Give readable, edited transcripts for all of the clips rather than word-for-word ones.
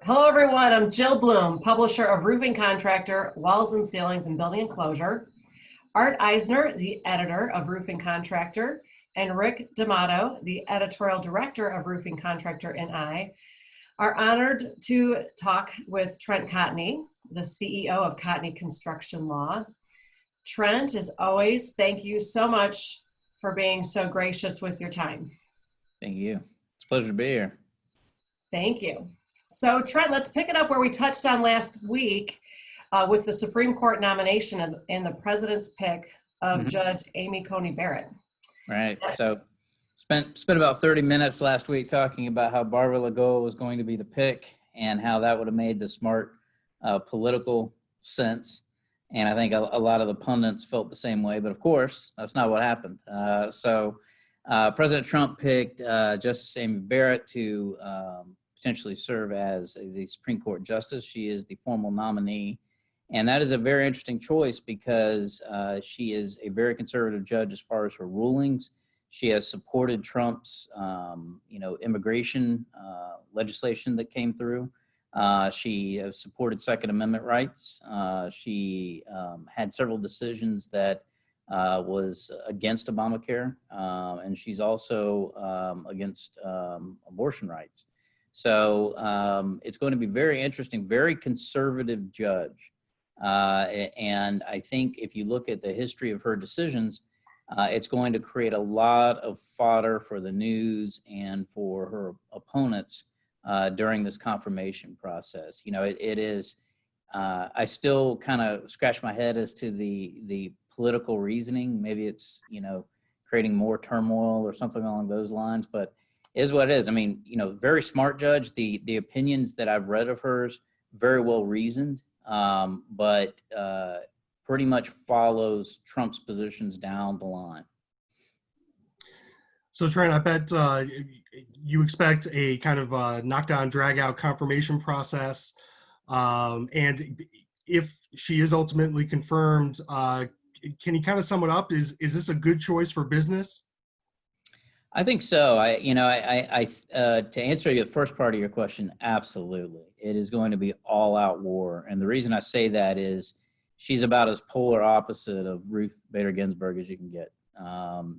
Hello, everyone. I'm Jill Bloom, publisher of Roofing Contractor, Walls and Ceilings, and Building Enclosure. Art Aisner, the editor of Roofing Contractor, and Rick Damato, the editorial director of Roofing Contractor, and I are honored to talk with Trent Cotney, the CEO of Cotney Construction Law. Trent, as always, thank you so much for being so gracious with your time. Thank you. It's a pleasure to be here. Thank you. So Trent, let's pick it up where we touched on last week with the Supreme Court nomination and the president's pick of Judge Amy Coney Barrett. Right. So spent about 30 minutes last week talking about how Barbara Lagoa was going to be the pick and how that would have made the smart political sense. And I think a lot of the pundits felt the same way, but of course, that's not what happened. President Trump picked Justice Amy Barrett to potentially serve as the Supreme Court Justice. She is the formal nominee. And that is a very interesting choice because she is a very conservative judge as far as her rulings. She has supported Trump's, immigration legislation that came through. She has supported Second Amendment rights. She had several decisions that was against Obamacare, and she's also against abortion rights. So it's going to be very interesting, very conservative judge. And I think if you look at the history of her decisions, it's going to create a lot of fodder for the news and for her opponents during this confirmation process. You know, it is, I still kind of scratch my head as to the political reasoning. Maybe it's, creating more turmoil or something along those lines, but it is what it is. I mean, very smart judge. The opinions that I've read of hers, very well reasoned, but pretty much follows Trump's positions down the line. So Trent, I bet you expect a kind of knockdown, drag-out confirmation process. And if she is ultimately confirmed, can you kind of sum it up? Is this a good choice for business? I think so. To answer the first part of your question, absolutely. It is going to be all-out war. And the reason I say that is she's about as polar opposite of Ruth Bader Ginsburg as you can get.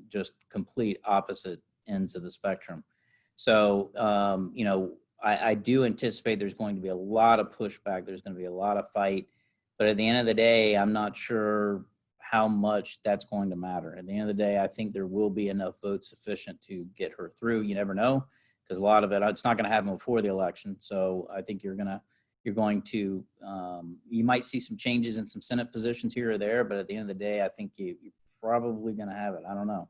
Just complete opposite ends of the spectrum. So, I do anticipate there's going to be a lot of pushback. There's going to be a lot of fight. But at the end of the day, I'm not sure how much that's going to matter. At the end of the day, I think there will be enough votes sufficient to get her through. You never know, because a lot of it's not going to happen before the election. So I think you might see some changes in some Senate positions here or there, but at the end of the day, I think you're probably going to have it. I don't know.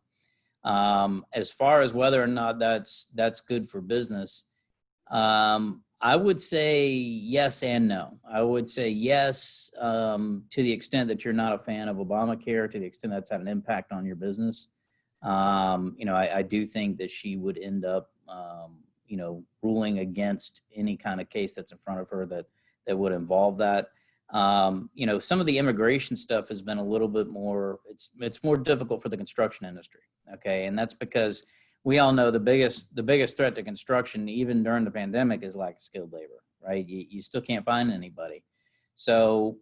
As far as whether or not that's good for business, I would say yes and no. I would say yes to the extent that you're not a fan of Obamacare, to the extent that's had an impact on your business. I do think that she would end up, ruling against any kind of case that's in front of her that would involve that. Some of the immigration stuff has been a little bit more, it's more difficult for the construction industry, okay? And that's because we all know the biggest threat to construction, even during the pandemic, is lack of skilled labor, right? You still can't find anybody. So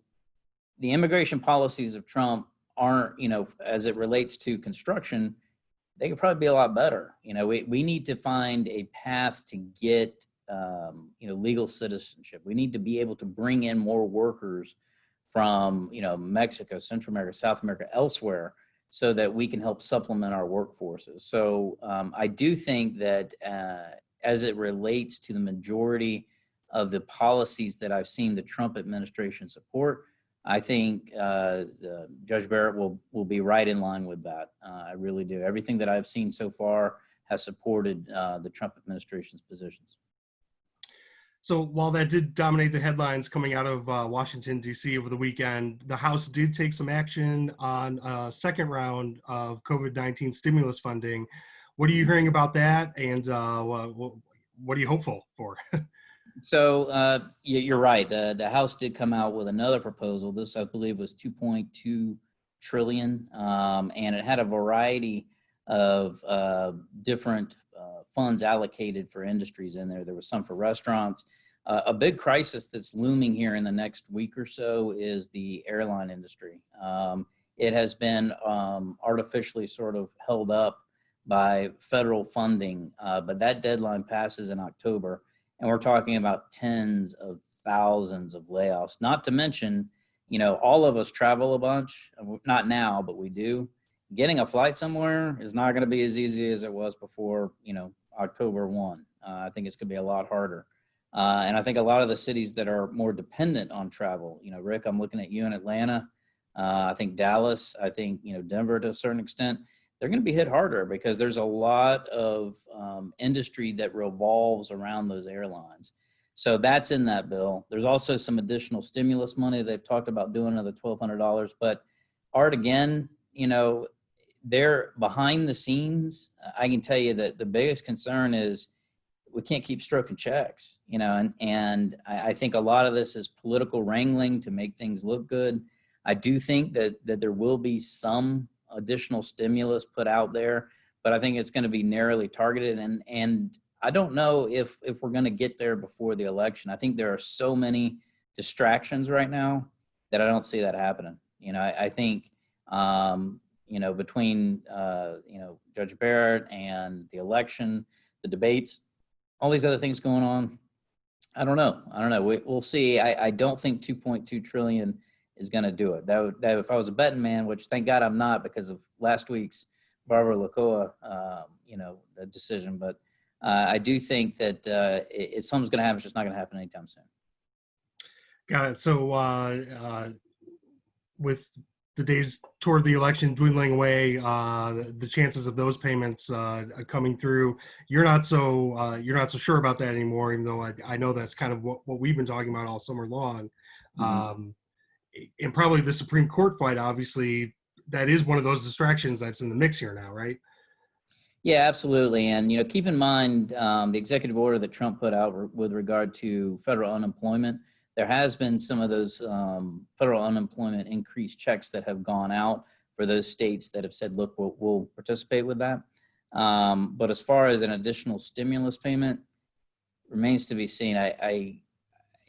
the immigration policies of Trump aren't, as it relates to construction, they could probably be a lot better. We need to find a path to get, legal citizenship. We need to be able to bring in more workers from, Mexico, Central America, South America, elsewhere, so that we can help supplement our workforces. So I do think that as it relates to the majority of the policies that I've seen the Trump administration support, I think Judge Barrett will be right in line with that. I really do. Everything that I've seen so far has supported the Trump administration's positions. So while that did dominate the headlines coming out of Washington, D.C. over the weekend, the House did take some action on a second round of COVID-19 stimulus funding. What are you hearing about that, and what are you hopeful for? So you're right. The House did come out with another proposal. This, I believe, was $2.2 trillion, and it had a variety of different funds allocated for industries in there. There was some for restaurants, a big crisis that's looming here in the next week or so is the airline industry. It has been artificially sort of held up by federal funding, but that deadline passes in October, and we're talking about tens of thousands of layoffs. Not to mention, all of us travel a bunch, not now, but we do. Getting a flight somewhere is not going to be as easy as it was before, October 1. I think it's going to be a lot harder. And I think a lot of the cities that are more dependent on travel, Rick, I'm looking at you in Atlanta. I think Dallas, I think, Denver to a certain extent, they're going to be hit harder because there's a lot of industry that revolves around those airlines. So that's in that bill. There's also some additional stimulus money. They've talked about doing another $1,200, but Art, again, they're behind the scenes. I can tell you that the biggest concern is we can't keep stroking checks, and I think a lot of this is political wrangling to make things look good. I do think that there will be some additional stimulus put out there, but I think it's going to be narrowly targeted. And I don't know if we're going to get there before the election. I think there are so many distractions right now that I don't see that happening. I think, between, Judge Barrett and the election, the debates, all these other things going on, I don't know. We'll see. I don't think 2.2 trillion is going to do it. That if I was a betting man, which thank God I'm not because of last week's Barbara Lacoa, decision. But I do think that something's going to happen. It's just not going to happen anytime soon. Got it. So with the days toward the election dwindling away, the chances of those payments coming through, you're not so sure about that anymore. Even though I know that's kind of what we've been talking about all summer long. Mm-hmm. And probably the Supreme Court fight, obviously, that is one of those distractions that's in the mix here now, right? Yeah, absolutely. And, keep in mind the executive order that Trump put out with regard to federal unemployment. There has been some of those federal unemployment increased checks that have gone out for those states that have said, look, we'll participate with that. But as far as an additional stimulus payment, remains to be seen.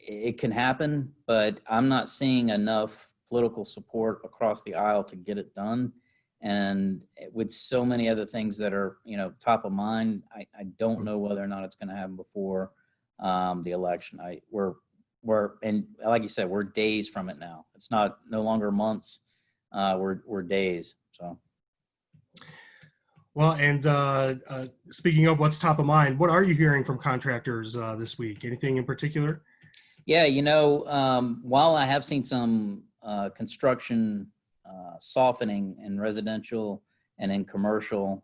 It can happen, but I'm not seeing enough political support across the aisle to get it done. And with so many other things that are, top of mind, I don't know whether or not it's going to happen before the election. And like you said, we're days from it now. It's no longer months. We're days. So. Well, and speaking of what's top of mind, what are you hearing from contractors this week? Anything in particular? Yeah, while I have seen some construction softening in residential and in commercial,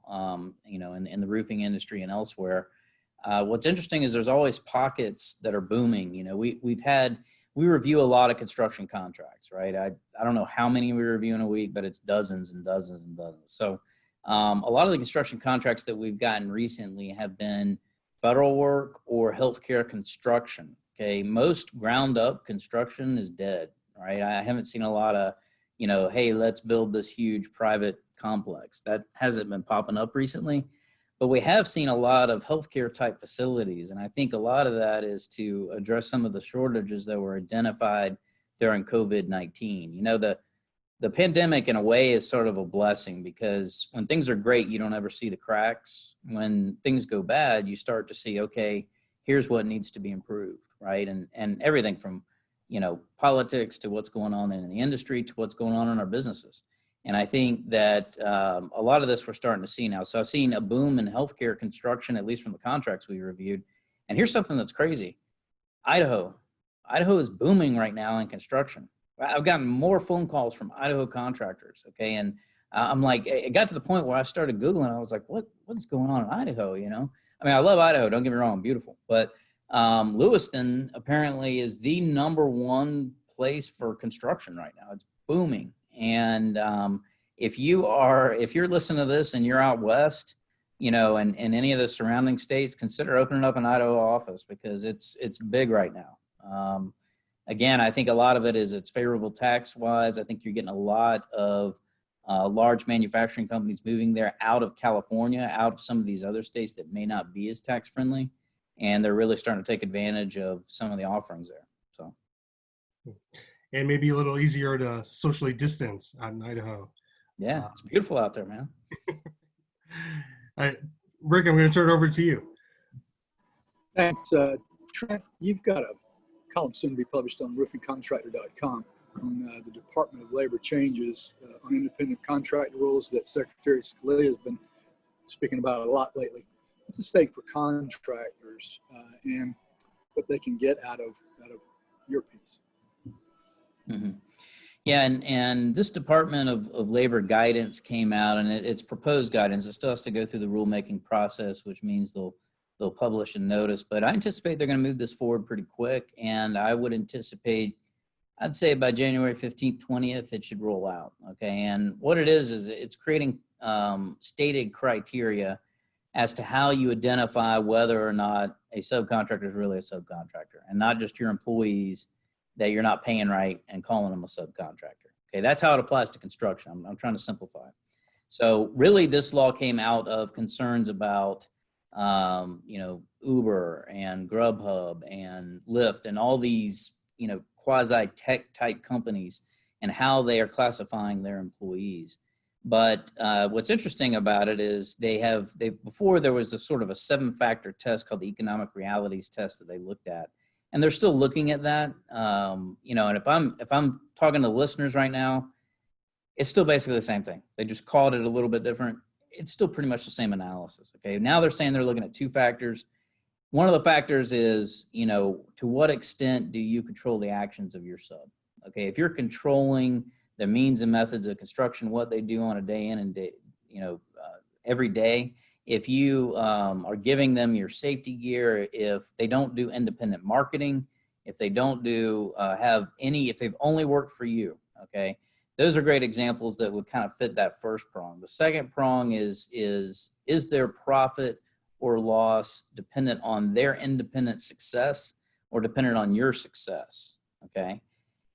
in the roofing industry and elsewhere, what's interesting is there's always pockets that are booming. We review a lot of construction contracts, right? I don't know how many we review in a week, but it's dozens and dozens and dozens. So a lot of the construction contracts that we've gotten recently have been federal work or healthcare construction. Okay, most ground up construction is dead, right? I haven't seen a lot of, hey, let's build this huge private complex. That hasn't been popping up recently, but we have seen a lot of healthcare type facilities. And I think a lot of that is to address some of the shortages that were identified during COVID-19. The pandemic in a way is sort of a blessing because when things are great, you don't ever see the cracks. When things go bad, you start to see, okay, here's what needs to be improved. Right. And everything from, politics to what's going on in the industry to what's going on in our businesses. And I think that a lot of this we're starting to see now. So I've seen a boom in healthcare construction, at least from the contracts we reviewed. And here's something that's crazy. Idaho is booming right now in construction. I've gotten more phone calls from Idaho contractors. Okay. And I'm like, it got to the point where I started Googling. I was like, what's going on in Idaho? I love Idaho. Don't get me wrong. Beautiful. But Lewiston apparently is the number one place for construction right now. It's booming. And if you're listening to this and you're out west, and any of the surrounding states, consider opening up an Idaho office because it's big right now. Again, I think a lot of it is it's favorable tax wise. I think you're getting a lot of large manufacturing companies moving there out of California, out of some of these other states that may not be as tax friendly. and they're really starting to take advantage of some of the offerings there. So, and maybe a little easier to socially distance out in Idaho. yeah, it's beautiful out there, man. Rick, I'm going to turn it over to you. Thanks. Trent, you've got a column soon to be published on roofingcontractor.com on the Department of Labor changes on independent contractor rules that Secretary Scalia has been speaking about a lot lately. What's at stake for contractors and what they can get out of your piece? Mm-hmm. Yeah, and this Department of Labor guidance came out, and it's proposed guidance. It still has to go through the rulemaking process, which means they'll publish a notice. But I anticipate they're going to move this forward pretty quick, and I would anticipate, I'd say by January 15th, 20th, it should roll out. Okay, and what it is it's creating stated criteria as to how you identify whether or not a subcontractor is really a subcontractor, and not just your employees that you're not paying right and calling them a subcontractor. Okay, that's how it applies to construction. I'm trying to simplify it. So really this law came out of concerns about, Uber and Grubhub and Lyft and all these, quasi-tech type companies and how they are classifying their employees. But what's interesting about it is before there was a sort of a 7-factor test called the economic realities test that they looked at. And they're still looking at that, and if I'm talking to listeners right now, it's still basically the same thing. They just called it a little bit different. It's still pretty much the same analysis. Okay, now they're saying they're looking at 2 factors. One of the factors is, to what extent do you control the actions of your sub? Okay, if you're controlling the means and methods of construction, what they do on a day in and day, every day. If you are giving them your safety gear, if they don't do independent marketing, if they don't do if they've only worked for you, okay, those are great examples that would kind of fit that first prong. The second prong is their profit or loss dependent on their independent success or dependent on your success, okay?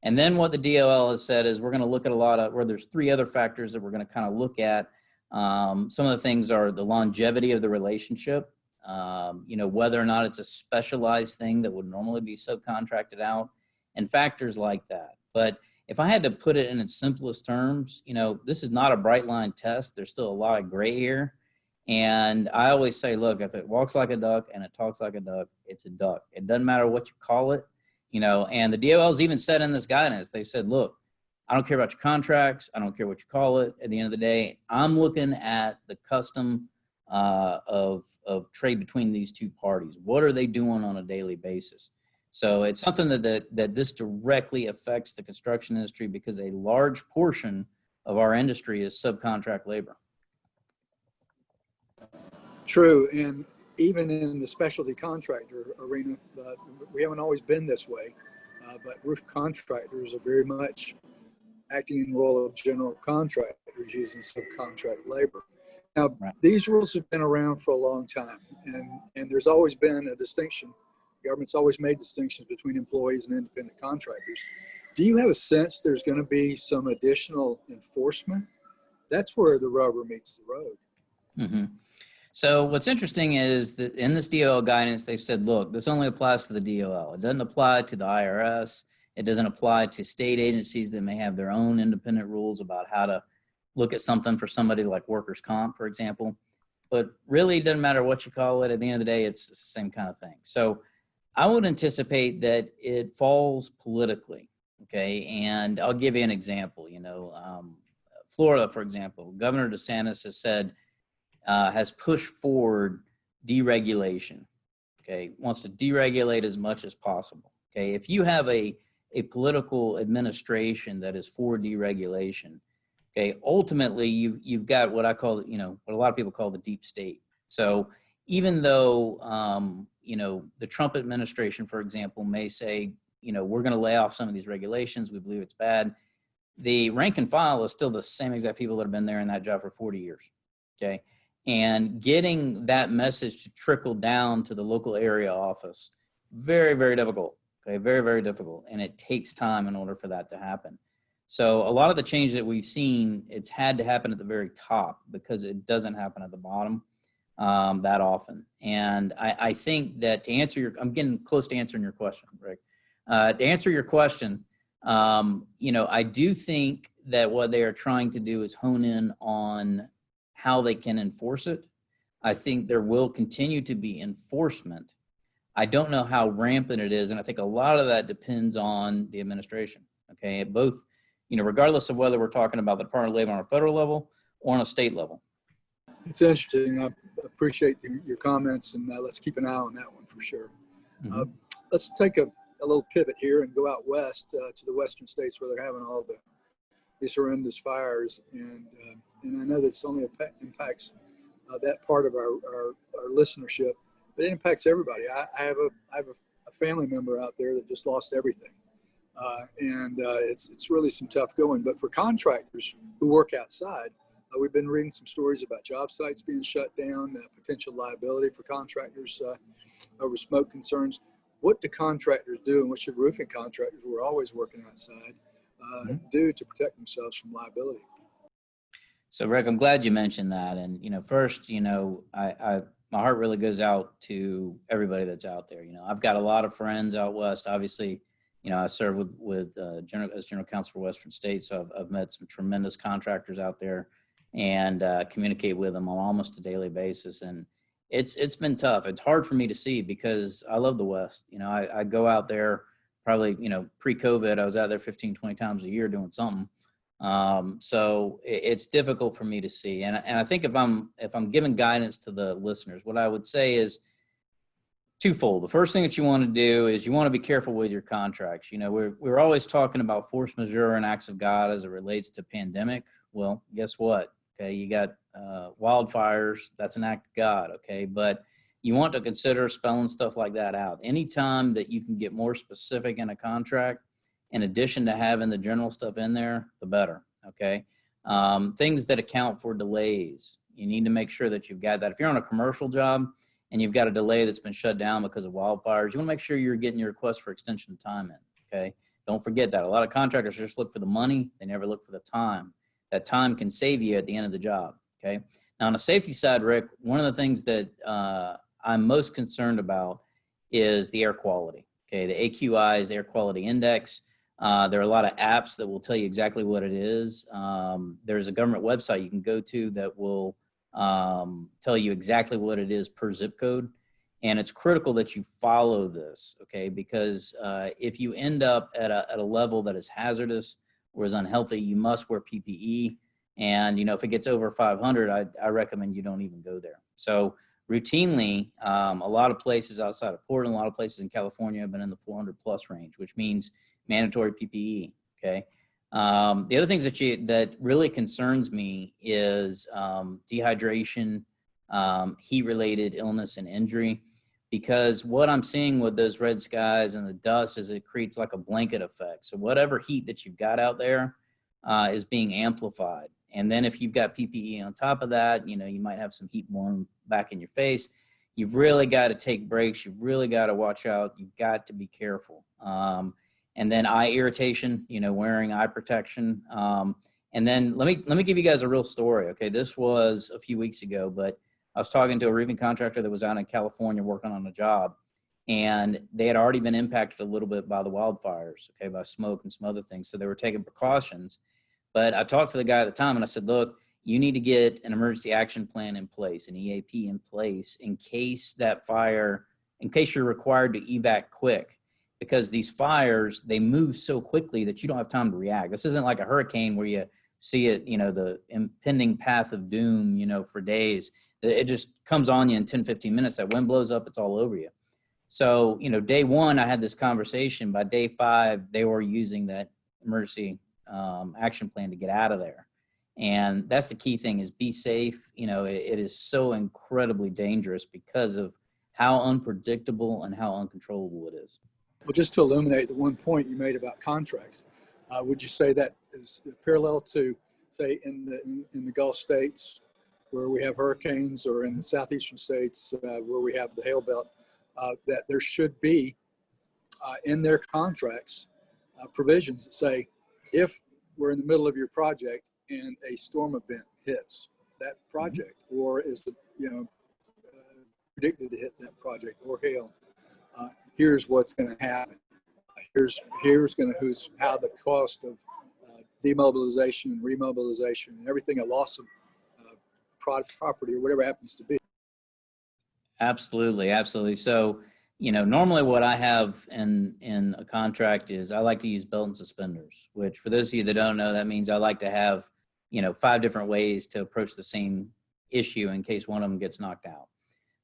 And then what the DOL has said is we're going to look at there's 3 other factors that we're going to kind of look at. Some of the things are the longevity of the relationship, whether or not it's a specialized thing that would normally be subcontracted out, and factors like that. But if I had to put it in its simplest terms, this is not a bright line test. There's still a lot of gray here. And I always say, look, if it walks like a duck and it talks like a duck, it's a duck. It doesn't matter what you call it, and the DOL's even said in this guidance, they said, look, I don't care about your contracts. I don't care what you call it. At the end of the day, I'm looking at the custom of trade between these 2 parties. What are they doing on a daily basis? So it's something that this directly affects the construction industry because a large portion of our industry is subcontract labor. True, and even in the specialty contractor arena, we haven't always been this way, but roof contractors are very much acting in the role of general contractors using subcontract labor. Now, right. These rules have been around for a long time, and there's always been a distinction. The government's always made distinctions between employees and independent contractors. Do you have a sense there's going to be some additional enforcement? That's where the rubber meets the road. Mm-hmm. So what's interesting is that in this DOL guidance, they've said, look, this only applies to the DOL. It doesn't apply to the IRS. It doesn't apply to state agencies that may have their own independent rules about how to look at something for somebody like workers' comp, for example. But really, it doesn't matter what you call it. At the end of the day, it's the same kind of thing. So I would anticipate that it falls politically, okay? And I'll give you an example. Florida, for example, Governor DeSantis has said, has pushed forward deregulation, okay? Wants to deregulate as much as possible, okay? If you have a political administration that is for deregulation, okay, ultimately you've got what I call, what a lot of people call the deep state. So even though, the Trump administration, for example, may say, we're going to lay off some of these regulations, we believe it's bad, the rank and file is still the same exact people that have been there in that job for 40 years, okay? And getting that message to trickle down to the local area office, very, very difficult. Okay, very, very difficult. And it takes time in order for that to happen. So a lot of the change that we've seen, it's had to happen at the very top because it doesn't happen at the bottom. that often. And I think that to answer your, I'm getting close to answering your question, Rick. To answer your question, I do think that what they are trying to do is hone in on how they can enforce it. I think there will continue to be enforcement. I don't know how rampant it is, and I think a lot of that depends on the administration. Okay, both, regardless of whether we're talking about the Department of Labor on a federal level or on a state level. It's interesting. I appreciate your comments, and let's keep an eye on that one for sure. Mm-hmm. Let's take a little pivot here and go out west to the western states where they're having all these horrendous fires, and I know this only impacts that part of our listenership, but it impacts everybody. I have a family member out there that just lost everything, and it's really some tough going. But for contractors who work outside, we've been reading some stories about job sites being shut down, potential liability for contractors over smoke concerns. What do contractors do, and what should roofing contractors, who are always working outside, do to protect themselves from liability? So, Rick, I'm glad you mentioned that. And, first, my heart really goes out to everybody that's out there. I've got a lot of friends out west. Obviously, I serve with as general counsel for Western States. So I've met some tremendous contractors out there and communicate with them on almost a daily basis. And it's been tough. It's hard for me to see because I love the West. I go out there probably, pre-COVID, I was out there 15, 20 times a year doing something. So it's difficult for me to see. And I think if I'm giving guidance to the listeners, what I would say is twofold. The first thing that you want to do is you want to be careful with your contracts. We're always talking about force majeure and acts of God as it relates to pandemic. Well, guess what? Okay, you got wildfires. That's an act of God. Okay, but you want to consider spelling stuff like that out. Anytime that you can get more specific in a contract, in addition to having the general stuff in there, the better. Okay, things that account for delays. You need to make sure that you've got that. If you're on a commercial job and you've got a delay that's been shut down because of wildfires, you want to make sure you're getting your request for extension of time in. Okay, don't forget that. A lot of contractors just look for the money; they never look for the time. That time can save you at the end of the job. Okay. Now on the safety side, Rick, one of the things that I'm most concerned about is the air quality. Okay. The AQI is the air quality index. There are a lot of apps that will tell you exactly what it is. There's a government website you can go to that will tell you exactly what it is per zip code. And it's critical that you follow this. Okay. Because if you end up at a level that is hazardous or is unhealthy, you must wear PPE. And, if it gets over 500, I recommend you don't even go there. So routinely, a lot of places outside of Portland, a lot of places in California have been in the 400 plus range, which means mandatory PPE. Okay. The other things that really concerns me is dehydration, heat-related illness and injury. Because what I'm seeing with those red skies and the dust is it creates like a blanket effect. So whatever heat that you've got out there is being amplified. And then if you've got PPE on top of that, you might have some heat blown back in your face. You've really got to take breaks. You've really got to watch out. You've got to be careful. And then eye irritation, wearing eye protection. And then let me give you guys a real story. Okay, this was a few weeks ago, but I was talking to a roofing contractor that was out in California working on a job, and they had already been impacted a little bit by the wildfires, okay, by smoke and some other things. So they were taking precautions. But I talked to the guy at the time and I said, look, you need to get an emergency action plan in place, an EAP in place in case you're required to evac quick, because these fires, they move so quickly that you don't have time to react. This isn't like a hurricane where you see it, the impending path of doom, for days. It just comes on you in 10, 15 minutes. That wind blows up, it's all over you. So, day one, I had this conversation. By day 5, they were using that emergency action plan to get out of there. And that's the key thing, is be safe. It is so incredibly dangerous because of how unpredictable and how uncontrollable it is. Well, just to illuminate the one point you made about contracts, would you say that is parallel to, say, in the Gulf states where we have hurricanes, or in the southeastern states where we have the hail belt, that there should be in their contracts provisions that say, if we're in the middle of your project and a storm event hits that project, or is the predicted to hit that project or hail. Here's what's going to happen. Here's going to how the cost of demobilization and remobilization and everything, a loss of property or whatever happens to be. Absolutely, absolutely. So, normally what I have in a contract is I like to use belt and suspenders, which for those of you that don't know, that means I like to have, 5 different ways to approach the same issue in case one of them gets knocked out.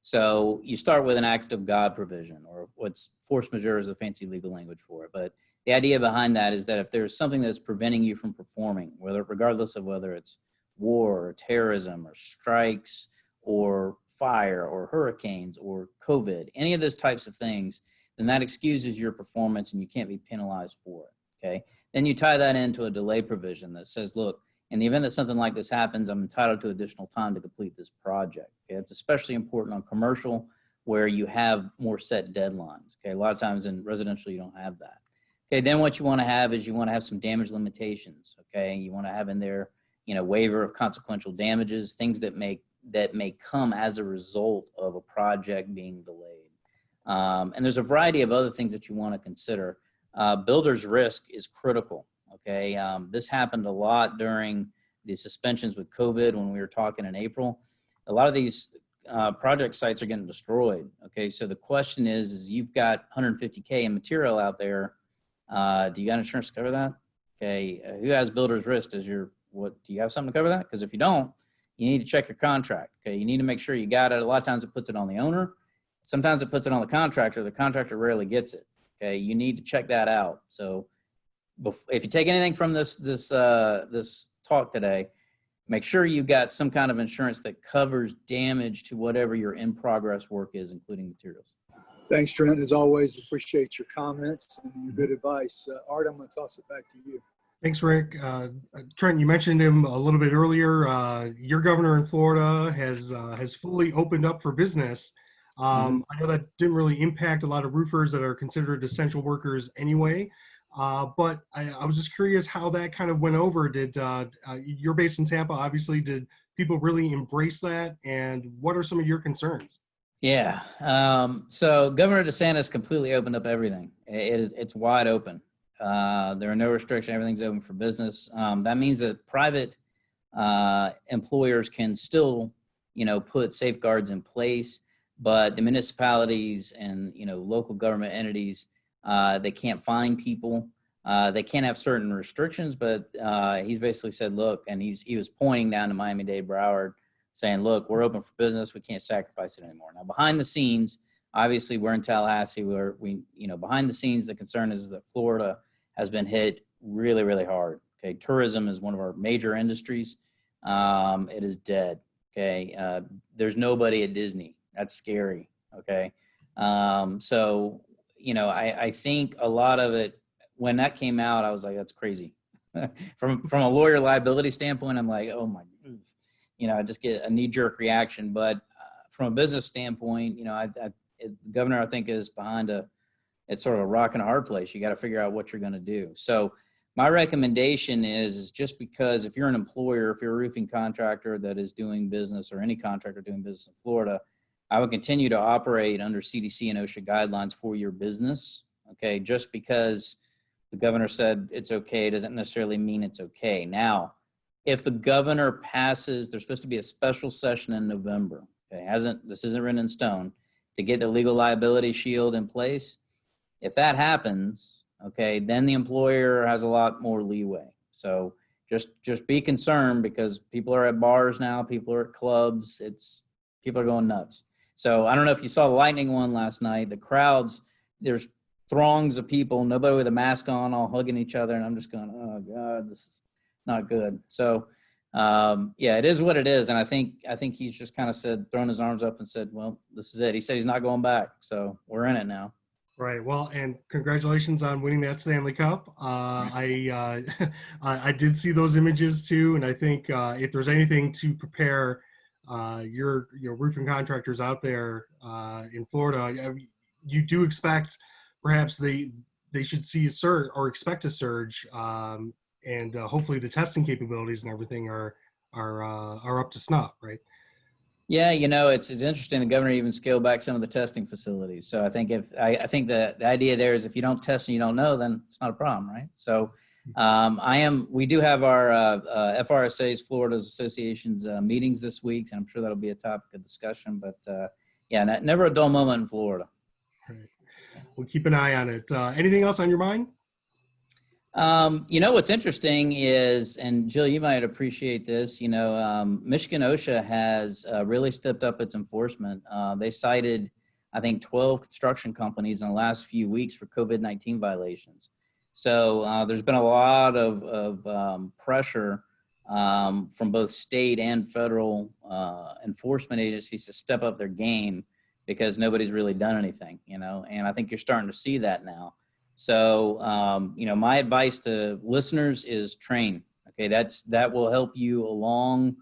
So you start with an act of God provision, or what's force majeure is a fancy legal language for it. But the idea behind that is that if there's something that's preventing you from performing, regardless of whether it's war or terrorism or strikes or fire or hurricanes or COVID, any of those types of things, then that excuses your performance and you can't be penalized for it, okay? Then you tie that into a delay provision that says, look, in the event that something like this happens, I'm entitled to additional time to complete this project. Okay? It's especially important on commercial where you have more set deadlines. Okay, a lot of times in residential, you don't have that. Okay, then what you want to have is you want to have some damage limitations. Okay, you want to have in there, waiver of consequential damages, things that may come as a result of a project being delayed. And there's a variety of other things that you want to consider. Builder's risk is critical. Okay, this happened a lot during the suspensions with COVID when we were talking in April. A lot of these project sites are getting destroyed. Okay, so the question is you've got 150K in material out there. Do you got insurance to cover that? Okay, who has builder's risk? Do you have something to cover that? Because if you don't, you need to check your contract. Okay, you need to make sure you got it. A lot of times it puts it on the owner. Sometimes it puts it on the contractor. The contractor rarely gets it. Okay, you need to check that out. So if you take anything from this talk today, make sure you've got some kind of insurance that covers damage to whatever your in-progress work is, including materials. Thanks, Trent. As always, appreciate your comments and your good advice. Art, I'm going to toss it back to you. Thanks, Rick. Trent, you mentioned him a little bit earlier. Your governor in Florida has fully opened up for business. I know that didn't really impact a lot of roofers that are considered essential workers anyway. But I was just curious how that kind of went over. You're based in Tampa, obviously. Did people really embrace that? And what are some of your concerns? Yeah. So Governor DeSantis completely opened up everything. It's wide open. There are no restrictions. Everything's open for business. That means that private employers can still, put safeguards in place, but the municipalities and, local government entities, they can't fine people. They can't have certain restrictions, but he's basically said, look, and he was pointing down to Miami-Dade, Broward, saying, look, we're open for business. We can't sacrifice it anymore. Now, behind the scenes, obviously we're in Tallahassee where behind the scenes, the concern is that Florida has been hit really, really hard. Okay. Tourism is one of our major industries. It is dead. Okay. There's nobody at Disney. That's scary. Okay. So, I think a lot of it, when that came out, I was like, that's crazy. From a lawyer liability standpoint, I'm like, oh my goodness. I just get a knee-jerk reaction. But from a business standpoint, the governor, I think, is behind it's sort of a rock and a hard place. You got to figure out what you're going to do. So my recommendation is just because if you're an employer, if you're a roofing contractor that is doing business, or any contractor doing business in Florida, I would continue to operate under CDC and OSHA guidelines for your business. Okay, just because the governor said it's okay doesn't necessarily mean it's okay. Now, if the governor passes, there's supposed to be a special session in November. Okay, this isn't written in stone, to get the legal liability shield in place. If that happens, okay, then the employer has a lot more leeway. So just be concerned, because people are at bars now, people are at clubs, people are going nuts. So I don't know if you saw the Lightning one last night. The crowds, there's throngs of people, nobody with a mask on, all hugging each other, and I'm just going, oh God, this is not good. So yeah, it is what it is, and I think he's just kind of thrown his arms up and said, well, this is it. He said he's not going back, so we're in it now. Right. Well, and congratulations on winning that Stanley Cup. I did see those images too, and I think if there's anything to prepare your roofing contractors out there in Florida, you do expect perhaps they should see a surge, or expect a surge, and hopefully the testing capabilities and everything are up to snuff, right? Yeah, it's interesting. The governor even scaled back some of the testing facilities. So I think I think the idea there is if you don't test and you don't know, then it's not a problem, right? So we do have our FRSA's, Florida's Association's meetings this week, and I'm sure that'll be a topic of discussion. But yeah, never a dull moment in Florida. Right. We'll keep an eye on it. Anything else on your mind? What's interesting is, and Jill, you might appreciate this, Michigan OSHA has really stepped up its enforcement. They cited, I think, 12 construction companies in the last few weeks for COVID-19 violations. So there's been a lot of pressure from both state and federal enforcement agencies to step up their game because nobody's really done anything, and I think you're starting to see that now. So, my advice to listeners is train. Okay, that will help you a long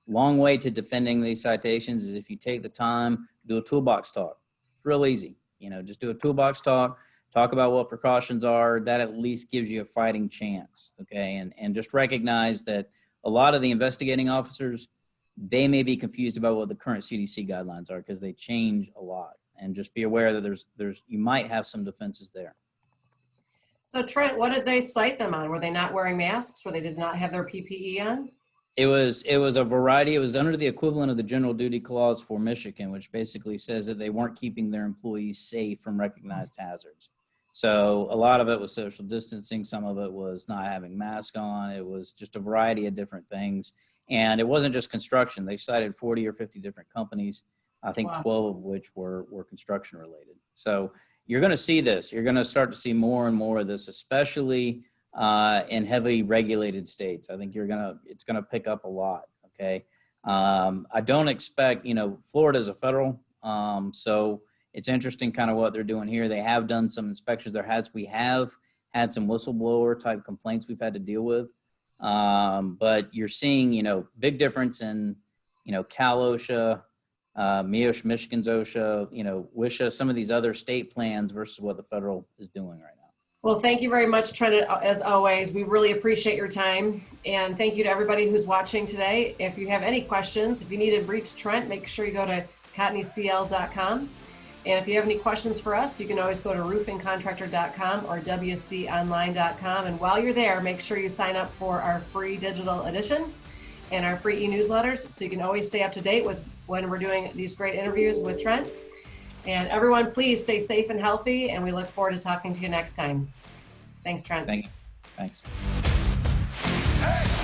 way to defending these citations. Is if you take the time, do a toolbox talk. It's real easy. Just do a toolbox talk about what precautions are. That at least gives you a fighting chance. Okay, and just recognize that a lot of the investigating officers, they may be confused about what the current CDC guidelines are because they change a lot. And just be aware that you might have some defenses there. So Trent, what did they cite them on? Were they not wearing masks, or they did not have their PPE on? It was a variety. It was under the equivalent of the general duty clause for Michigan, which basically says that they weren't keeping their employees safe from recognized hazards. So a lot of it was social distancing. Some of it was not having masks on. It was just a variety of different things. And it wasn't just construction. They cited 40 or 50 different companies, I think 12 of which were construction related. So you're going to see this. You're going to start to see more and more of this, especially in heavily regulated states. I think it's going to pick up a lot. Okay. I don't expect, Florida is a federal. So it's interesting kind of what they're doing here. They have done some inspections. We have had some whistleblower type complaints we've had to deal with. But you're seeing, big difference in, Cal OSHA, Michigan's OSHA, WISHA, some of these other state plans versus what the federal is doing right now. Well, thank you very much, Trent, as always. We really appreciate your time. And thank you to everybody who's watching today. If you have any questions, if you need to reach Trent, make sure you go to cotneycl.com. And if you have any questions for us, you can always go to roofingcontractor.com or wconline.com. And while you're there, make sure you sign up for our free digital edition and our free e-newsletters so you can always stay up to date with when we're doing these great interviews with Trent. And everyone, please stay safe and healthy, and we look forward to talking to you next time. Thanks, Trent. Thank you. Thanks. Hey!